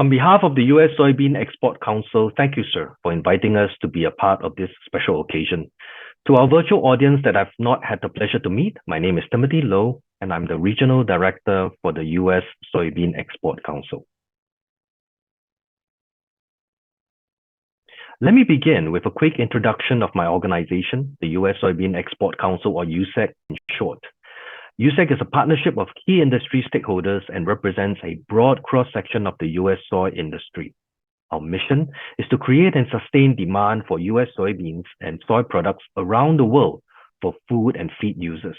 On behalf of the U.S. Soybean Export Council, thank you, sir, for inviting us to be a part of this special occasion. To our virtual audience that I've not had the pleasure to meet, my name is Timothy Lowe, and I'm the Regional Director for the U.S. Soybean Export Council. Let me begin with a quick introduction of my organization, the U.S. Soybean Export Council, or USEC in short. USEC is a partnership of key industry stakeholders and represents a broad cross-section of the U.S. soy industry. Our mission is to create and sustain demand for U.S. soybeans and soy products around the world for food and feed users.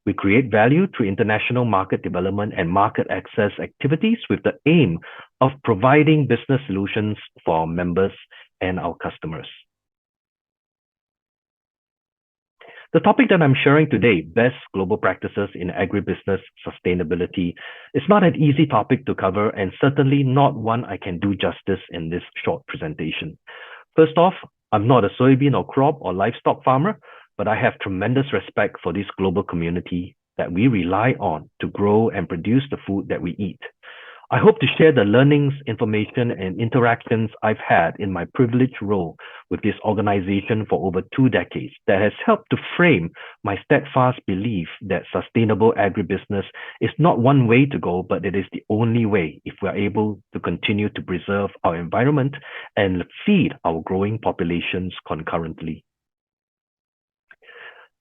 We create value through international market development and market access activities with the aim of providing business solutions for our members and our customers. The topic that I'm sharing today, best global practices in agribusiness sustainability, is not an easy topic to cover and certainly not one I can do justice in this short presentation. First off, I'm not a soybean or crop or livestock farmer, but I have tremendous respect for this global community that we rely on to grow and produce the food that we eat. I hope to share the learnings, information, and interactions I've had in my privileged role with this organization for over 2 decades that has helped to frame my steadfast belief that sustainable agribusiness is not one way to go, but it is the only way if we are able to continue to preserve our environment and feed our growing populations concurrently.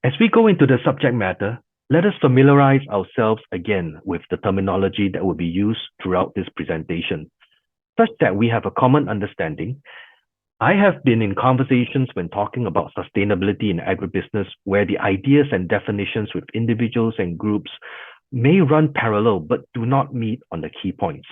As we go into the subject matter, let us familiarize ourselves again with the terminology that will be used throughout this presentation, such that we have a common understanding. I have been in conversations when talking about sustainability in agribusiness where the ideas and definitions with individuals and groups may run parallel but do not meet on the key points.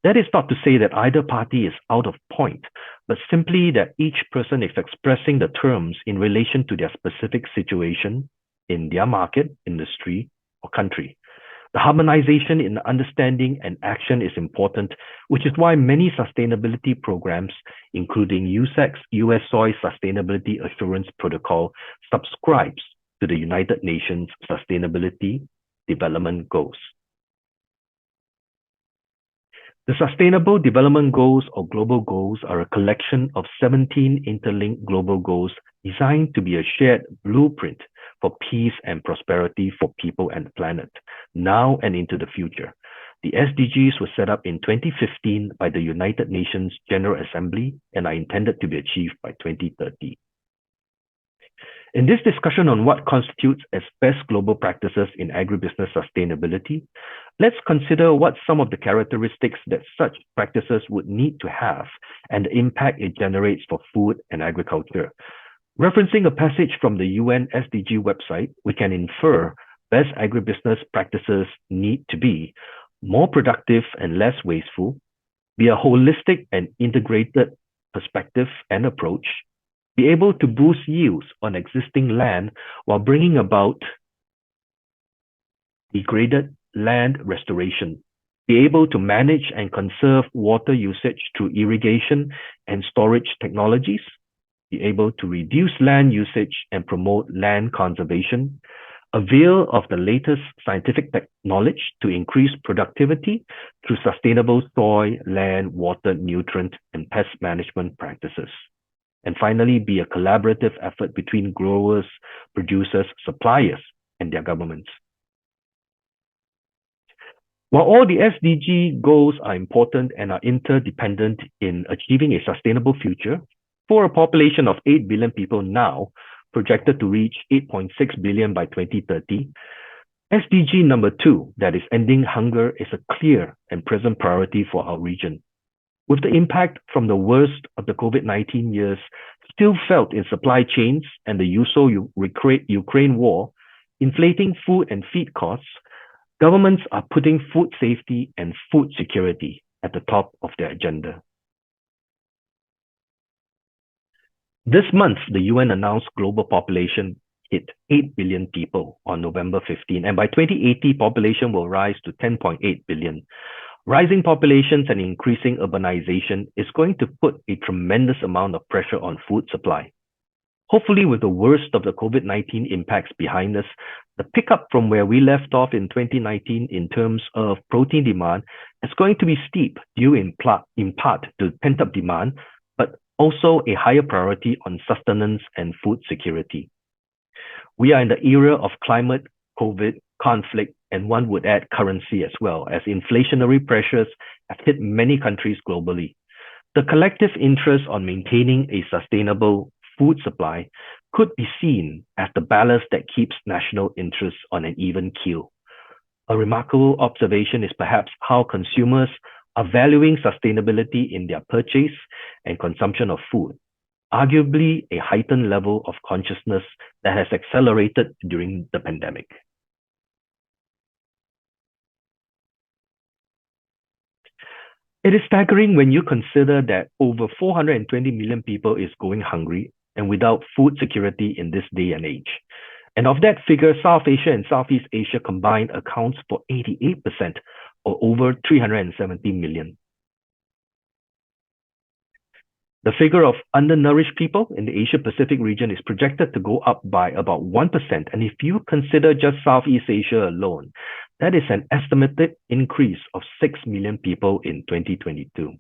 That is not to say that either party is out of point, but simply that each person is expressing the terms in relation to their specific situation in their market, industry, or country. The harmonization in understanding and action is important, which is why many sustainability programs, including USEC's U.S. Soy Sustainability Assurance Protocol, subscribes to the United Nations Sustainability Development Goals. The Sustainable Development Goals or Global Goals are a collection of 17 interlinked global goals designed to be a shared blueprint for peace and prosperity for people and the planet, now and into the future. The SDGs were set up in 2015 by the United Nations General Assembly and are intended to be achieved by 2030. In this discussion on what constitutes as best global practices in agribusiness sustainability, let's consider what some of the characteristics that such practices would need to have and the impact it generates for food and agriculture. Referencing a passage from the UN SDG website, we can infer best agribusiness practices need to be more productive and less wasteful, be a holistic and integrated perspective and approach, be able to boost yields on existing land while bringing about degraded land restoration, be able to manage and conserve water usage through irrigation and storage technologies, be able to reduce land usage and promote land conservation, avail of the latest scientific knowledge to increase productivity through sustainable soil, land, water, nutrient, and pest management practices. And finally, be a collaborative effort between growers, producers, suppliers, and their governments. While all the SDG goals are important and are interdependent in achieving a sustainable future, for a population of 8 billion people now, projected to reach 8.6 billion by 2030, SDG number 2, that is ending hunger, is a clear and present priority for our region. With the impact from the worst of the COVID-19 years still felt in supply chains and the Russo-Ukraine war, inflating food and feed costs, governments are putting food safety and food security at the top of their agenda. This month, the UN announced global population hit 8 billion people on November 15, and by 2080, population will rise to 10.8 billion. Rising populations and increasing urbanization is going to put a tremendous amount of pressure on food supply. Hopefully, with the worst of the COVID-19 impacts behind us, the pickup from where we left off in 2019 in terms of protein demand is going to be steep, due in part to pent-up demand, but also a higher priority on sustenance and food security. We are in the era of climate, COVID, conflict, and one would add currency as well, as inflationary pressures have hit many countries globally. The collective interest on maintaining a sustainable food supply could be seen as the ballast that keeps national interests on an even keel. A remarkable observation is perhaps how consumers are valuing sustainability in their purchase and consumption of food, arguably a heightened level of consciousness that has accelerated during the pandemic. It is staggering when you consider that over 420 million people is going hungry and without food security in this day and age. And of that figure, South Asia and Southeast Asia combined accounts for 88%, or over 370 million. The figure of undernourished people in the Asia-Pacific region is projected to go up by about 1%. And if you consider just Southeast Asia alone, that is an estimated increase of 6 million people in 2022.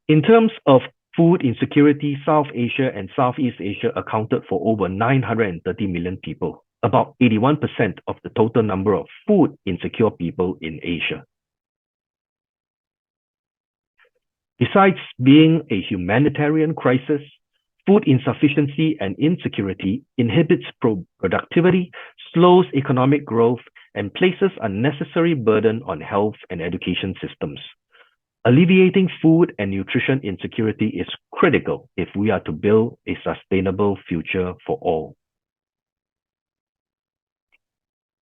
In terms of food insecurity, South Asia and Southeast Asia accounted for over 930 million people, about 81% of the total number of food insecure people in Asia. Besides being a humanitarian crisis, food insufficiency and insecurity inhibits productivity, slows economic growth, and places unnecessary burden on health and education systems. Alleviating food and nutrition insecurity is critical if we are to build a sustainable future for all.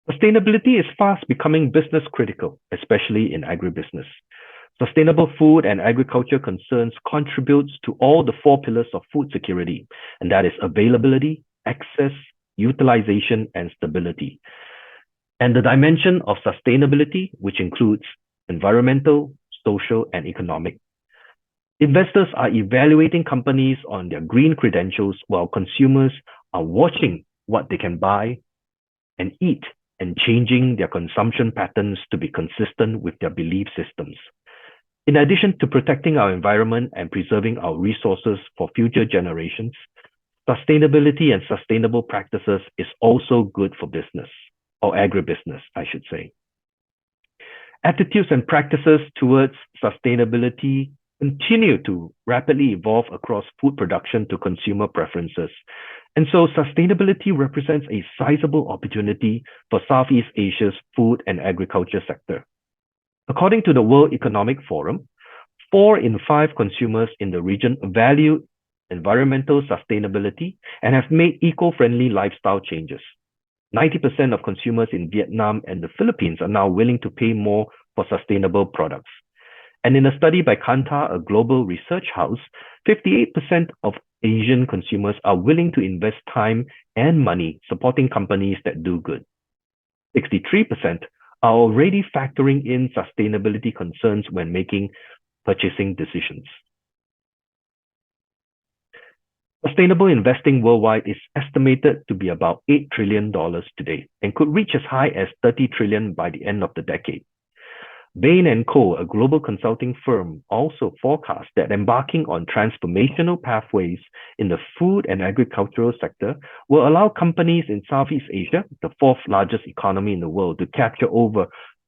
Sustainability is fast becoming business critical, especially in agribusiness. Sustainable food and agriculture concerns contributes to all the four pillars of food security, and that is availability, access, utilization, and stability. And the dimension of sustainability, which includes environmental, social, and economic. Investors are evaluating companies on their green credentials, while consumers are watching what they can buy and eat and changing their consumption patterns to be consistent with their belief systems. In addition to protecting our environment and preserving our resources for future generations, sustainability and sustainable practices is also good for business, or agribusiness, I should say. Attitudes and practices towards sustainability continue to rapidly evolve across food production to consumer preferences. And so sustainability represents a sizable opportunity for Southeast Asia's food and agriculture sector. According to the World Economic Forum, 4 in 5 consumers in the region value environmental sustainability and have made eco-friendly lifestyle changes. 90% of consumers in Vietnam and the Philippines are now willing to pay more for sustainable products. And in a study by Kantar, a global research house, 58% of Asian consumers are willing to invest time and money supporting companies that do good. 63% are already factoring in sustainability concerns when making purchasing decisions. Sustainable investing worldwide is estimated to be about $8 trillion today and could reach as high as $30 trillion by the end of the decade. Bain & Co., a global consulting firm, also forecasts that embarking on transformational pathways in the food and agricultural sector will allow companies in Southeast Asia, the 4th largest economy in the world, to capture over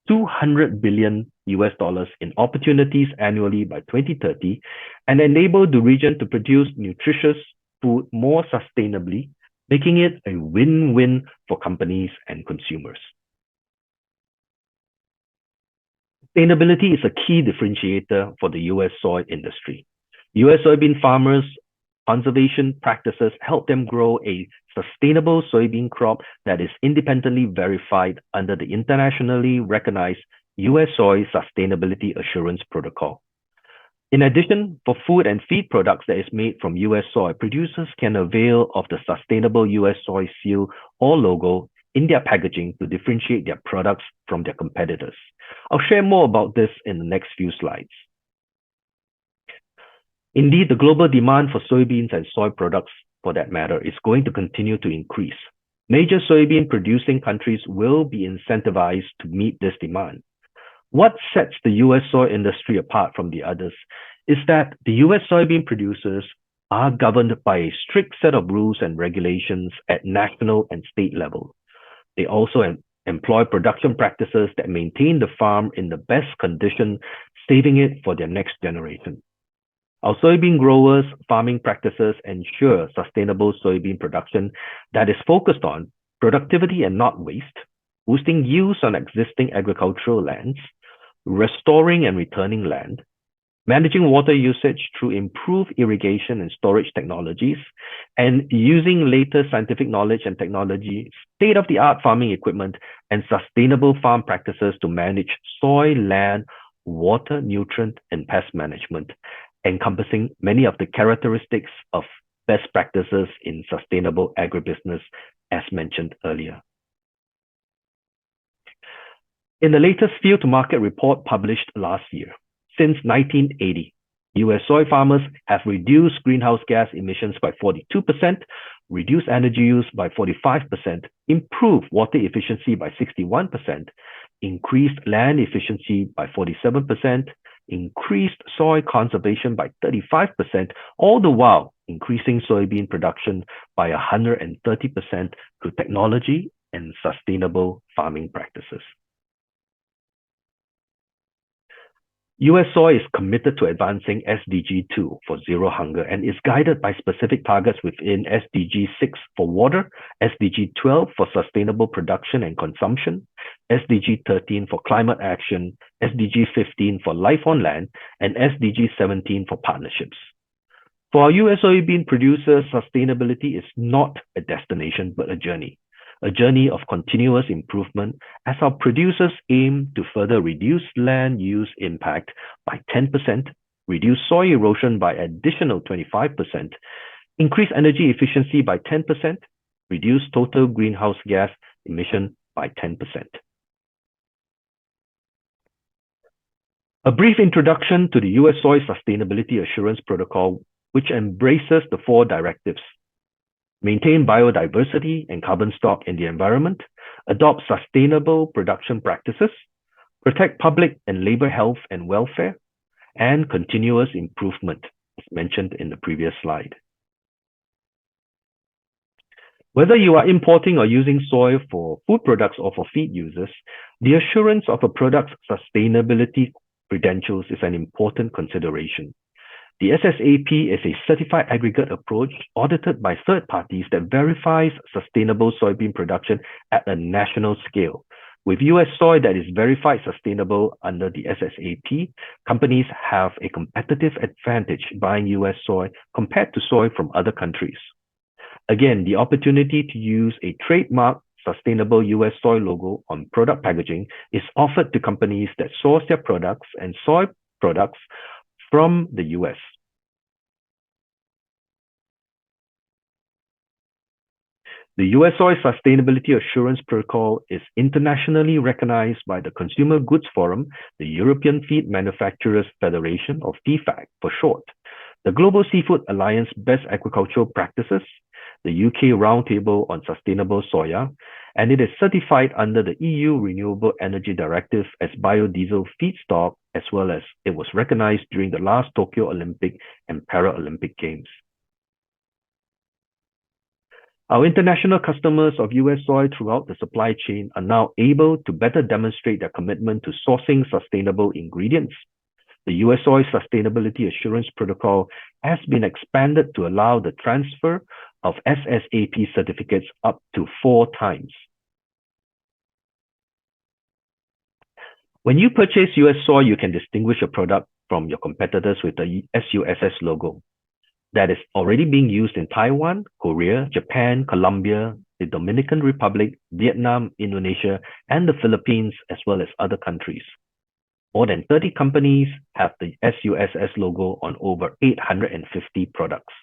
$200 billion in opportunities annually by 2030 and enable the region to produce nutritious food more sustainably, making it a win-win for companies and consumers. Sustainability is a key differentiator for the U.S. soy industry. U.S. soybean farmers' conservation practices help them grow a sustainable soybean crop that is independently verified under the internationally recognized U.S. Soy Sustainability Assurance Protocol. In addition, for food and feed products that is made from U.S. soy, producers can avail of the sustainable U.S. soy seal or logo in their packaging to differentiate their products from their competitors. I'll share more about this in the next few slides. Indeed, the global demand for soybeans and soy products, for that matter, is going to continue to increase. Major soybean producing countries will be incentivized to meet this demand. What sets the US soy industry apart from the others is that the US soybean producers are governed by a strict set of rules and regulations at national and state level. They also employ production practices that maintain the farm in the best condition, saving it for their next generation. Our soybean growers' farming practices ensure sustainable soybean production that is focused on productivity and not waste, boosting yields on existing agricultural lands, restoring and returning land, managing water usage through improved irrigation and storage technologies, and using latest scientific knowledge and technology, state-of-the-art farming equipment, and sustainable farm practices to manage soil, land, water, nutrient, and pest management, encompassing many of the characteristics of best practices in sustainable agribusiness, as mentioned earlier. In the latest field to market report published last year, since 1980, US soy farmers have reduced greenhouse gas emissions by 42%, reduced energy use by 45%, improved water efficiency by 61%, increased land efficiency by 47%, increased soil conservation by 35%, all the while increasing soybean production by 130% through technology and sustainable farming practices. US Soy is committed to advancing SDG 2 for zero hunger and is guided by specific targets within SDG 6 for water, SDG 12 for sustainable production and consumption, SDG 13 for climate action, SDG 15 for life on land, and SDG 17 for partnerships. For our US soybean producers, sustainability is not a destination but a journey of continuous improvement as our producers aim to further reduce land use impact by 10%, reduce soil erosion by additional 25%, increase energy efficiency by 10%, reduce total greenhouse gas emission by 10%. A brief introduction to the US Soy Sustainability Assurance Protocol, which embraces the 4 directives: maintain biodiversity and carbon stock in the environment, adopt sustainable production practices, protect public and labor health and welfare, and continuous improvement, as mentioned in the previous slide. Whether you are importing or using soy for food products or for feed users, the assurance of a product's sustainability credentials is an important consideration. The SSAP is a certified aggregate approach audited by third parties that verifies sustainable soybean production at a national scale. With US soy that is verified sustainable under the SSAP, companies have a competitive advantage buying US soy compared to soy from other countries. Again, the opportunity to use a trademark sustainable US soy logo on product packaging is offered to companies that source their products and soy products from the US. The US Soy Sustainability Assurance Protocol is internationally recognized by the Consumer Goods Forum, the European Feed Manufacturers Federation, or FEFAC for short, the Global Seafood Alliance Best Agricultural Practices, the UK Roundtable on Sustainable Soya, and it is certified under the EU Renewable Energy Directive as biodiesel feedstock, as well as it was recognized during the last Tokyo Olympic and Paralympic Games. Our international customers of US soy throughout the supply chain are now able to better demonstrate their commitment to sourcing sustainable ingredients. The US Soy Sustainability Assurance Protocol has been expanded to allow the transfer of SSAP certificates up to 4 times. When you purchase US soy, you can distinguish a product from your competitors with the SUSS logo that is already being used in Taiwan, Korea, Japan, Colombia, the Dominican Republic, Vietnam, Indonesia, and the Philippines, as well as other countries. More than 30 companies have the SUSS logo on over 850 products.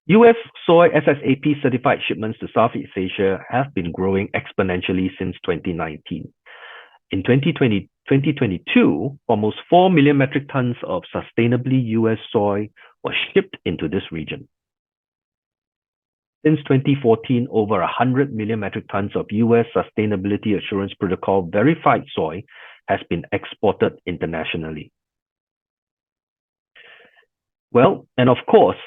US soy SSAP certified shipments to Southeast Asia have been growing exponentially since 2019. In 2022, almost 4 million metric tons of sustainably US soy was shipped into this region. Since 2014, over 100 million metric tons of US Sustainability Assurance Protocol verified soy has been exported internationally. Well, and of course,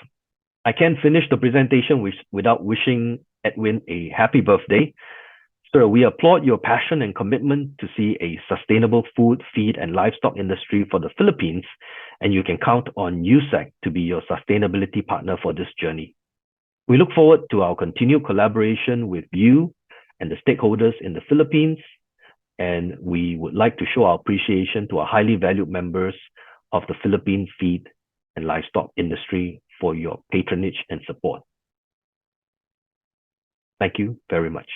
I can't finish the presentation without wishing Edwin a happy birthday. Sir, we applaud your passion and commitment to see a sustainable food, feed, and livestock industry for the Philippines, and you can count on USAC to be your sustainability partner for this journey. We look forward to our continued collaboration with you and the stakeholders in the Philippines, and we would like to show our appreciation to our highly valued members of the Philippine feed and livestock industry for your patronage and support. Thank you very much.